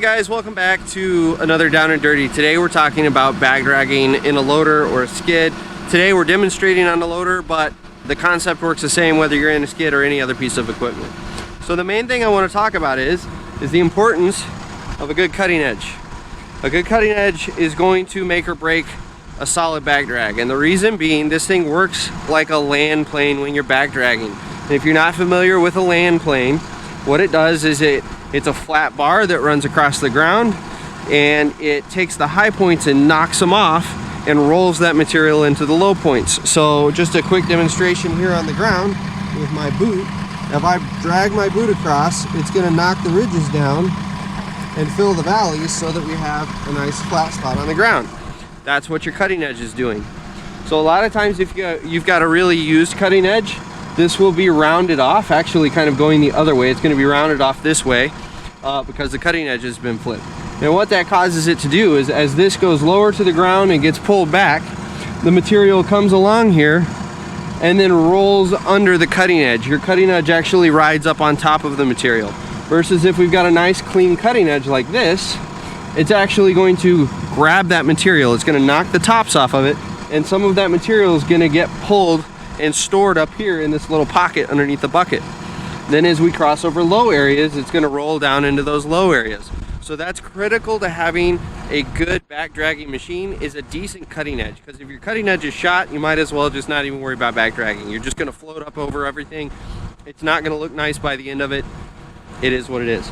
Alright guys, welcome back to another Down and Dirty. Today we're talking about back dragging in a loader or a skid. Today we're demonstrating on the loader, but the concept works the same whether you're in a skid or any other piece of equipment. So the main thing I want to talk about is the importance of a good cutting edge. A good cutting edge is going to make or break a solid back drag, and the reason being, this thing works like a land plane when you're back dragging. And if you're not familiar with a land plane, what it does is it's a flat bar that runs across the ground, and it takes the high points and knocks them off and rolls that material into the low points. So just a quick demonstration here on the ground with my boot. If I drag my boot across, it's going to knock the ridges down and fill the valleys so that we have a nice flat spot on the ground. That's what your cutting edge is doing. So a lot of times if you've got a really used cutting edge, this will be rounded off, actually kind of going the other way. It's going to be rounded off this way because the cutting edge has been flipped. And what that causes it to do is, as this goes lower to the ground and gets pulled back, the material comes along here and then rolls under the cutting edge. Your cutting edge actually rides up on top of the material. Versus if we've got a nice clean cutting edge like this, it's actually going to grab that material. It's going to knock the tops off of it, and some of that material is going to get pulled and stored up here in this little pocket underneath the bucket. Then as we cross over low areas, it's going to roll down into those low areas. So that's critical to having a good back dragging machine, is a decent cutting edge. Because if your cutting edge is shot, you might as well just not even worry about back dragging. You're just going to float up over everything. It's not going to look nice by the end of it. It is what it is.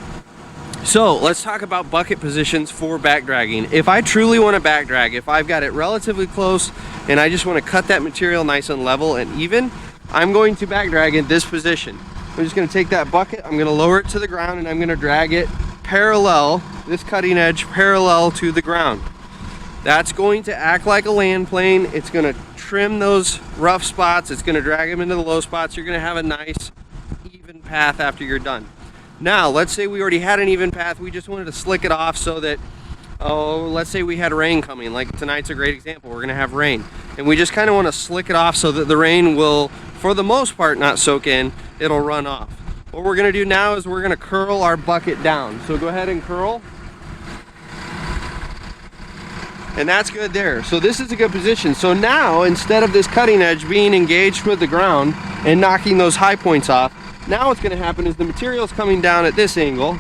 So let's talk about bucket positions for back dragging. If I truly want to back drag, if I've got it relatively close and I just want to cut that material nice and level and even, I'm going to back drag in this position. I'm just going to take that bucket, I'm going to lower it to the ground, and I'm going to drag it parallel, this cutting edge parallel to the ground. That's going to act like a land plane. It's going to trim those rough spots. It's going to drag them into the low spots. You're going to have a nice even path after you're done. Now, let's say we already had an even path. We just wanted to slick it off so that, let's say we had rain coming. Like tonight's a great example. We're going to have rain. And we just kind of want to slick it off so that the rain will, for the most part, not soak in. It'll run off. What we're going to do now is we're going to curl our bucket down. So go ahead and curl. And that's good there. So this is a good position. So now, instead of this cutting edge being engaged with the ground and knocking those high points off, now what's going to happen is the material is coming down at this angle,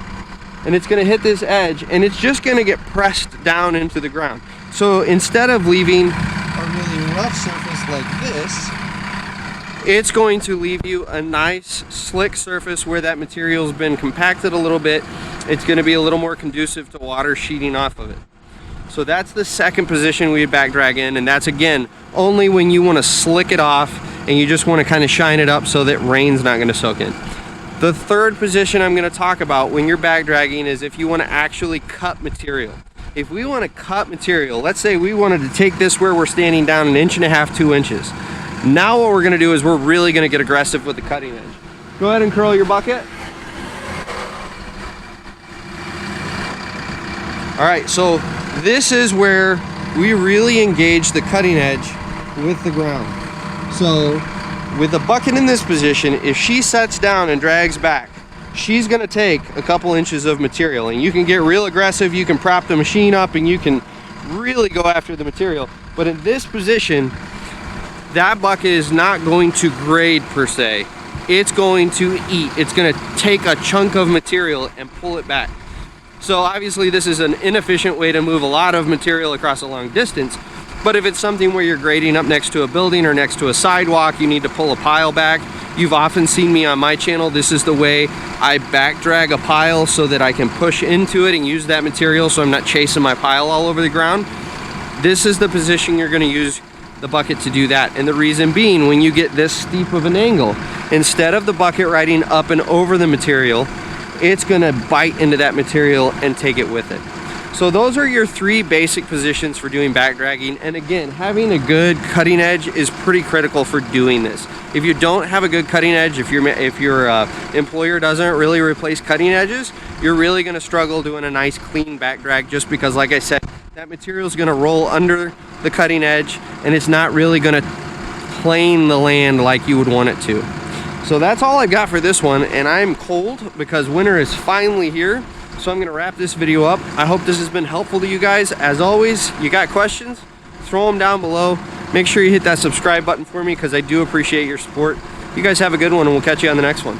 and it's going to hit this edge, and it's just going to get pressed down into the ground. So instead of leaving a really rough surface like this, it's going to leave you a nice slick surface where that material's been compacted a little bit. It's going to be a little more conducive to water sheeting off of it. So that's the second position we back drag in, and that's again only when you want to slick it off and you just want to kind of shine it up so that rain's not going to soak in. The third position I'm going to talk about when you're back dragging is if you want to actually cut material. If we want to cut material, let's say we wanted to take this where we're standing down 1.5 inches, 2 inches. Now what we're going to do is we're really going to get aggressive with the cutting edge. Go ahead and curl your bucket. All right, so this is where we really engage the cutting edge with the ground. So with the bucket in this position, if she sets down and drags back, she's going to take a couple inches of material, and you can get real aggressive. You can prop the machine up and you can really go after the material. But in this position, that bucket is not going to grade per se. It's going to eat. It's going to take a chunk of material and pull it back. So obviously this is an inefficient way to move a lot of material across a long distance. But if it's something where you're grading up next to a building or next to a sidewalk, you need to pull a pile back. You've often seen me on my channel. This is the way I back drag a pile so that I can push into it and use that material so I'm not chasing my pile all over the ground. This is the position you're going to use the bucket to do that. And the reason being, when you get this steep of an angle, instead of the bucket riding up and over the material, it's going to bite into that material and take it with it. So those are your three basic positions for doing back dragging. And again, having a good cutting edge is pretty critical for doing this. If you don't have a good cutting edge, if your employer doesn't really replace cutting edges, you're really going to struggle doing a nice clean back drag, just because, like I said, that material is going to roll under the cutting edge and it's not really going to plane the land like you would want it to. So that's all I've got for this one, and I'm cold because winter is finally here. So I'm gonna wrap this video up. I hope this has been helpful to you guys. As always, you got questions, throw them down below. Make sure you hit that subscribe button for me because I do appreciate your support. You guys have a good one and we'll catch you on the next one.